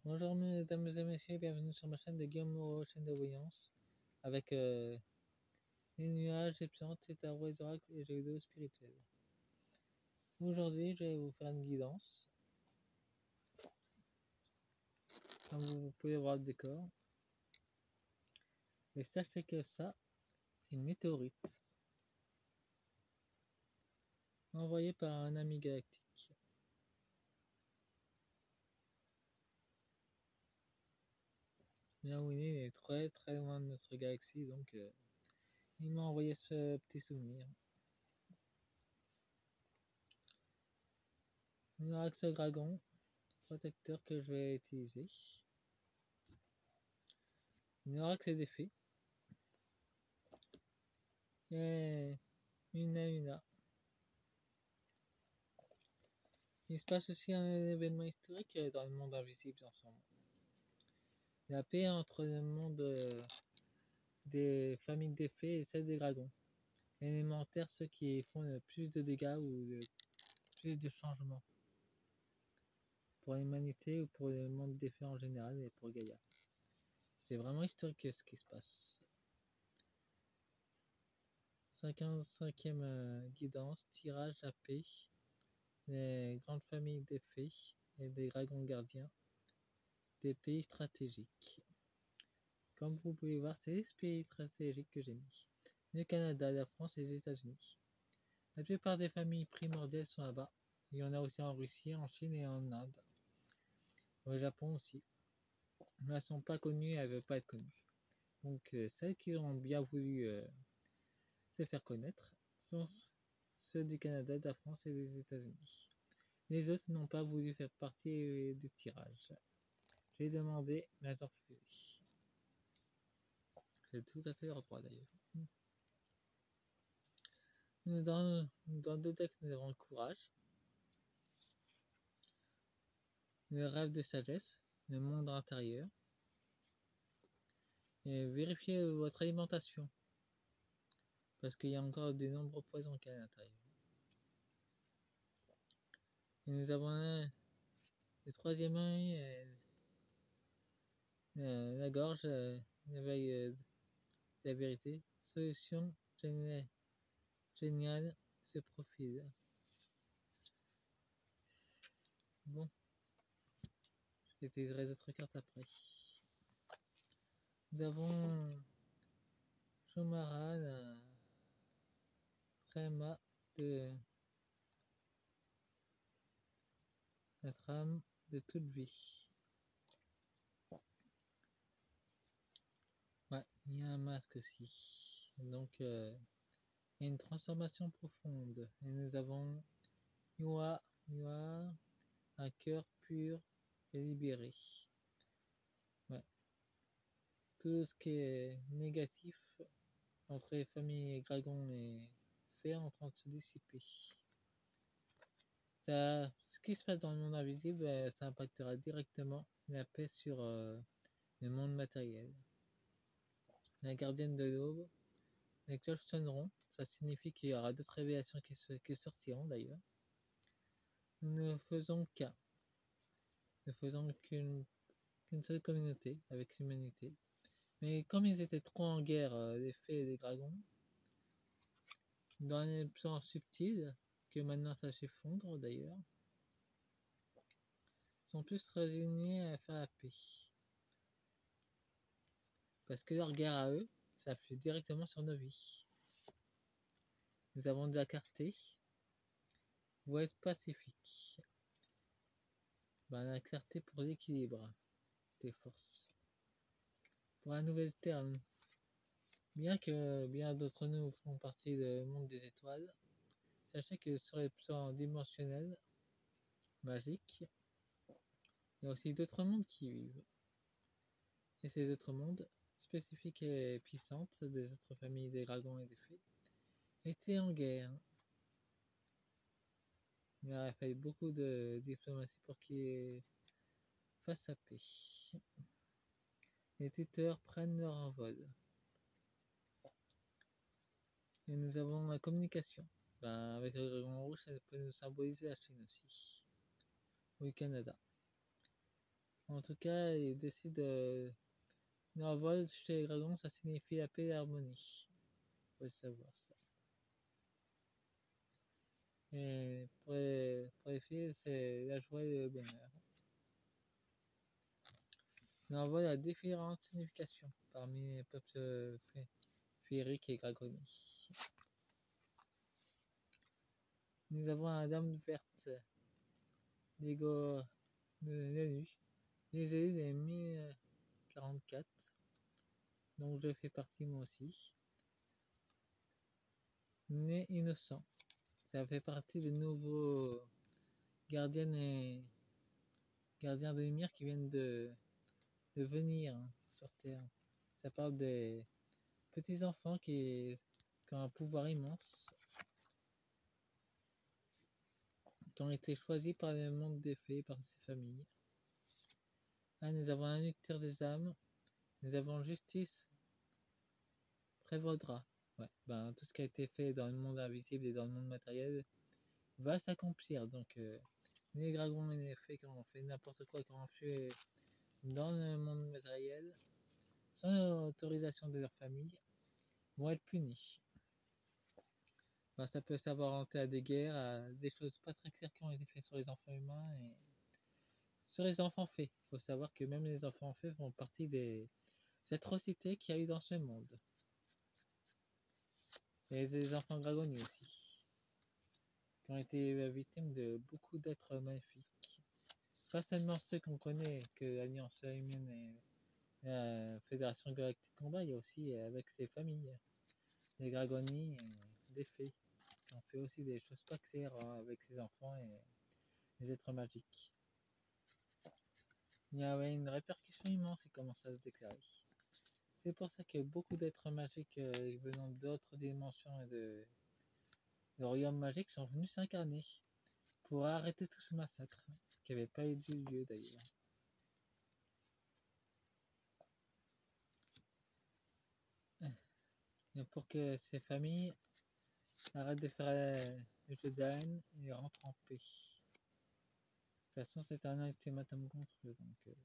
Bonjour mesdames et messieurs, bienvenue sur ma chaîne de Guillaume Moreau, chaîne de voyance, avec les nuages, les plantes, les tarots, les oracles et les jeux vidéo spirituels. Aujourd'hui, je vais vous faire une guidance. Comme vous pouvez voir le décor. Et sachez que ça, c'est une météorite envoyée par un ami galactique. Là où il est très très loin de notre galaxie, donc il m'a envoyé ce petit souvenir. Un oracle dragon protecteur que je vais utiliser. Un oracle des fées. Et une. Il se passe aussi un événement historique dans le monde invisible en ce moment. La paix entre le monde des familles des fées et celle des dragons. Élémentaires, ceux qui font le plus de dégâts ou le plus de changements. Pour l'humanité ou pour le monde des fées en général et pour Gaïa. C'est vraiment historique ce qui se passe. 55e guidance, tirage à paix. Les grandes familles des fées et des dragons gardiens. Des pays stratégiques. Comme vous pouvez voir, c'est les pays stratégiques que j'ai mis. Le Canada, la France et les États-Unis. La plupart des familles primordiales sont là-bas. Il y en a aussi en Russie, en Chine et en Inde. Au Japon aussi. Mais elles ne sont pas connues et elles ne veulent pas être connues. Donc celles qui ont bien voulu se faire connaître sont ceux du Canada, de la France et des États-Unis. Les autres n'ont pas voulu faire partie du tirage. J'ai demandé, mais elles ont refusé. C'est tout à fait leur droit d'ailleurs. Dans deux decks, nous avons le courage, le rêve de sagesse, le monde intérieur, et vérifiez votre alimentation, parce qu'il y a encore de nombreux poisons qui sont à l'intérieur. Et nous avons le troisième œil, la gorge, l'éveil de la vérité, solution géniale se profile. Bon, j'utiliserai d'autres cartes après. Nous avons Shomara, la Tréma de la trame de toute vie. Ouais, il y a un masque aussi. Donc, il y a une transformation profonde. Et nous avons Yua, un cœur pur et libéré. Ouais. Tout ce qui est négatif entre les familles dragons et fées en train de se dissiper. Ça, ce qui se passe dans le monde invisible, ça impactera directement la paix sur le monde matériel. La gardienne de l'aube, les cloches sonneront, ça signifie qu'il y aura d'autres révélations qui sortiront d'ailleurs. Nous ne faisons qu'un. Nous faisons qu'une seule communauté avec l'humanité. Mais comme ils étaient trop en guerre, les fées et les dragons, dans les plans subtils, que maintenant ça s'effondre d'ailleurs, sont plus résignés à faire la paix. Parce que leur guerre à eux, ça influe directement sur nos vies. Nous avons déjà carté. Ouest Pacifique. Ben, la clarté pour l'équilibre des forces. Pour la nouvelle Terre, bien que bien d'autres nous font partie du monde des étoiles, sachez que sur les plans dimensionnels, magiques, il y a aussi d'autres mondes qui vivent. Et ces autres mondes, spécifiques et puissantes des autres familles des dragons et des fées, étaient en guerre. Il aurait fallu beaucoup de diplomatie pour qu'ils fassent la paix. Les tuteurs prennent leur envol. Et nous avons la communication. Ben, avec le dragon rouge, ça peut nous symboliser la Chine aussi. Ou le Canada. En tout cas, ils décident de... L'envol chez les dragons, ça signifie la paix et l'harmonie. Faut savoir ça. Et pour les filles, c'est la joie et le bonheur. L'envol a différentes significations parmi les peuples féeriques et dragoniques. Nous avons la dame verte, l'Ego de l'élu, les élus des 1044, donc je fais partie moi aussi. Né innocent, ça fait partie des nouveaux gardiens de lumière qui viennent de venir sur Terre. Ça parle des petits enfants qui ont un pouvoir immense, qui ont été choisis par le monde des fées, par ses familles. Là, nous avons un lecteur des âmes, nous avons justice prévaudra. Ouais, ben, tout ce qui a été fait dans le monde invisible et dans le monde matériel va s'accomplir. Donc, les dragons et les fées qui ont fait n'importe quoi, qui ont fait dans le monde matériel, sans autorisation de leur famille, vont être punis. Ben, ça peut s'apparenter à des guerres, à des choses pas très claires qui ont été faites sur les enfants humains et sur les enfants fées. Il faut savoir que même les enfants fées font partie des atrocités qu'il y a eu dans ce monde. Et les enfants dragonniers aussi, qui ont été victimes de beaucoup d'êtres maléfiques. Pas seulement ceux qu'on connaît, que l'Alliance humaine et la Fédération Galactique Combat, il y a aussi avec ses familles, les dragonnies et des fées, qui ont fait aussi des choses pas claires avec ses enfants et les êtres magiques. Il y avait une répercussion immense qui commence à se déclarer. C'est pour ça que beaucoup d'êtres magiques venant d'autres dimensions et de royaumes magiques sont venus s'incarner pour arrêter tout ce massacre, qui n'avait pas eu lieu d'ailleurs. Et pour que ces familles arrêtent de faire le jeu d'âne et rentrent en paix. De toute façon, c'est un ultimatum contre eux, donc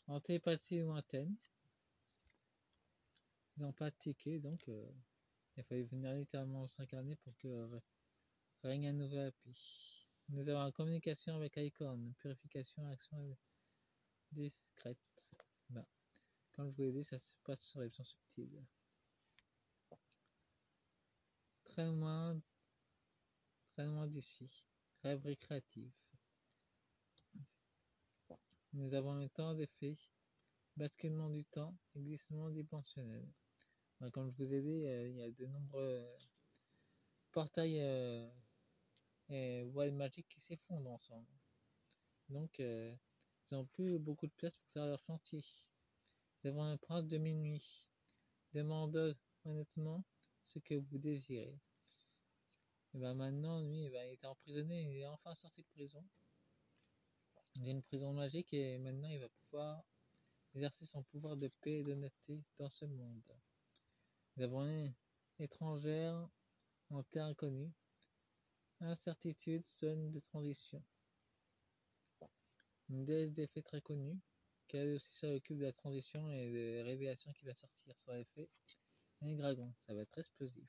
en télépathie lointaine, ils n'ont pas tiqué, donc il a fallu venir littéralement s'incarner pour que règne un nouvel paix. Nous avons la communication avec Icon, purification, action discrète. Ben, comme je vous l'ai dit, ça se passe sur les plans subtils. Très loin d'ici. Rêverie créative. Nous avons le temps des fées, basculement du temps et glissement dimensionnel. Ben, comme je vous ai dit, il y a de nombreux portails et voiles magiques qui s'effondrent ensemble. Donc, ils n'ont plus beaucoup de place pour faire leur chantier. Nous avons un prince de minuit. Demande honnêtement ce que vous désirez. Et ben maintenant, lui, il était emprisonné, il est enfin sorti de prison. Il y a une prison magique et maintenant il va pouvoir exercer son pouvoir de paix et d'honnêteté dans ce monde. Nous avons une étrangère en terre inconnue, incertitude, zone de transition. Une déesse des fées très connue, qui elle aussi s'occupe de la transition et des révélations qui va sortir sur les fées. Et les dragons, ça va être explosif.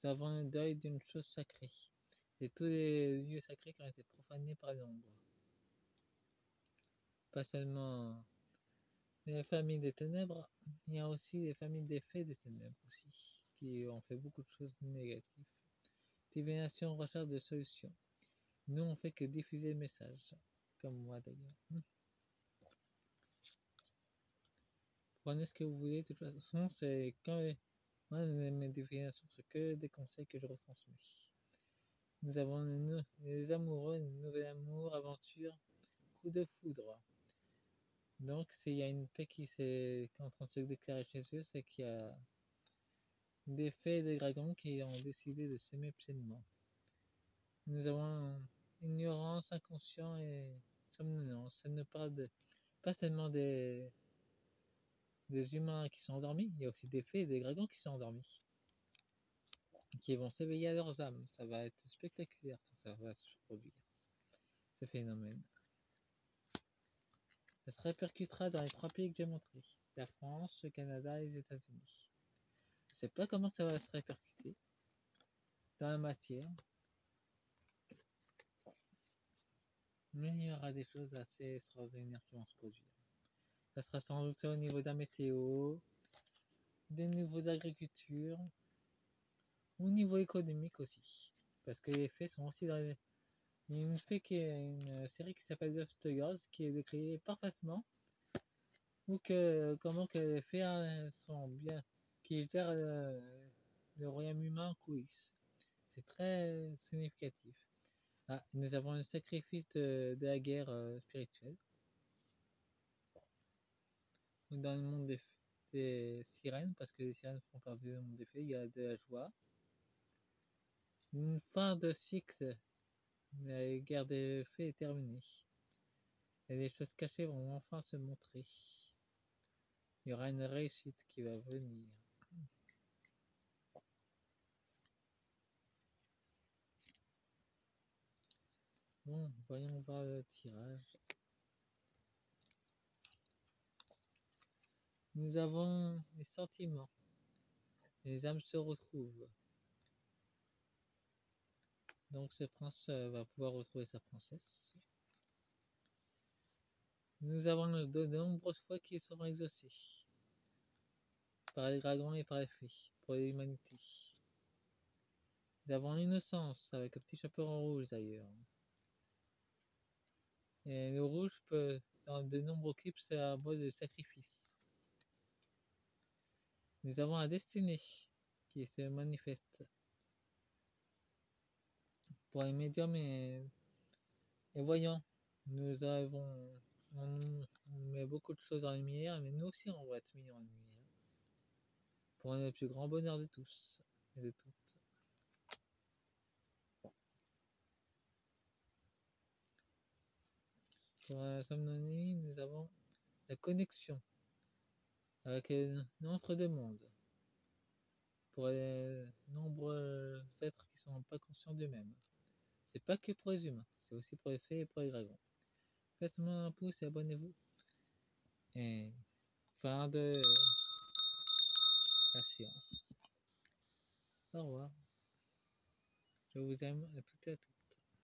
Nous avons un deuil d'une chose sacrée, et tous les lieux sacrés qui ont été profanés par l'ombre. Pas seulement les familles des ténèbres, il y a aussi les familles des fées des ténèbres aussi, qui ont fait beaucoup de choses négatives. Divination, recherche de solutions. Nous, on fait que diffuser le message, comme moi d'ailleurs. Prenez ce que vous voulez, de toute façon, c'est quand moi, mes divinations, c'est que des conseils que je retransmets. Nous avons les amoureux, une nouvelle amour, aventure, coup de foudre. Donc, s'il y a une paix qui est en train de se déclarer chez eux, c'est qu'il y a des fées et des dragons qui ont décidé de s'aimer pleinement. Nous avons ignorance, inconscient et somnolence. Ça ne parle pas seulement des humains qui sont endormis, il y a aussi des fées et des dragons qui sont endormis, qui vont s'éveiller à leurs âmes. Ça va être spectaculaire quand ça va se produire, ce phénomène. Ça se répercutera dans les 3 pays que j'ai montrés. La France, le Canada et les États-Unis. Je sais pas comment ça va se répercuter dans la matière. Mais il y aura des choses assez extraordinaires qui vont se produire. Ça sera sans doute au niveau de la météo, des niveaux d'agriculture, au niveau économique aussi. Parce que les faits sont aussi dans les... Il y a une série qui s'appelle The Studios qui est décrite parfaitement, ou que comment que les faits sont bien, qui gèrent le royaume humain en coulisses. C'est très significatif. Ah, nous avons un sacrifice de la guerre spirituelle. Dans le monde des sirènes, parce que les sirènes font partie du monde des fées, il y a de la joie. Une fin de cycle, la guerre des fées est terminée. Et les choses cachées vont enfin se montrer. Il y aura une réussite qui va venir. Bon, voyons voir le tirage. Nous avons les sentiments. Les âmes se retrouvent. Donc ce prince va pouvoir retrouver sa princesse. Nous avons de nombreuses fois qui seront exaucés par les dragons et par les fées, pour l'humanité. Nous avons l'innocence, avec un petit chaperon rouge d'ailleurs. Et le rouge peut, dans de nombreux clips, c'est un mode de sacrifice. Nous avons la destinée qui se manifeste pour les médiums et voyants. Nous avons, on met beaucoup de choses en lumière, mais nous aussi on va être mis en lumière pour le plus grand bonheur de tous et de toutes. Pour la somnonie, nous avons la connexion avec l'entre-deux mondes. Pour les nombreux êtres qui sont pas conscients d'eux-mêmes. C'est pas que pour les humains, c'est aussi pour les fées et pour les dragons. Faites-moi un pouce et abonnez-vous. Et fin de la séance. Au revoir. Je vous aime à toutes et à tous.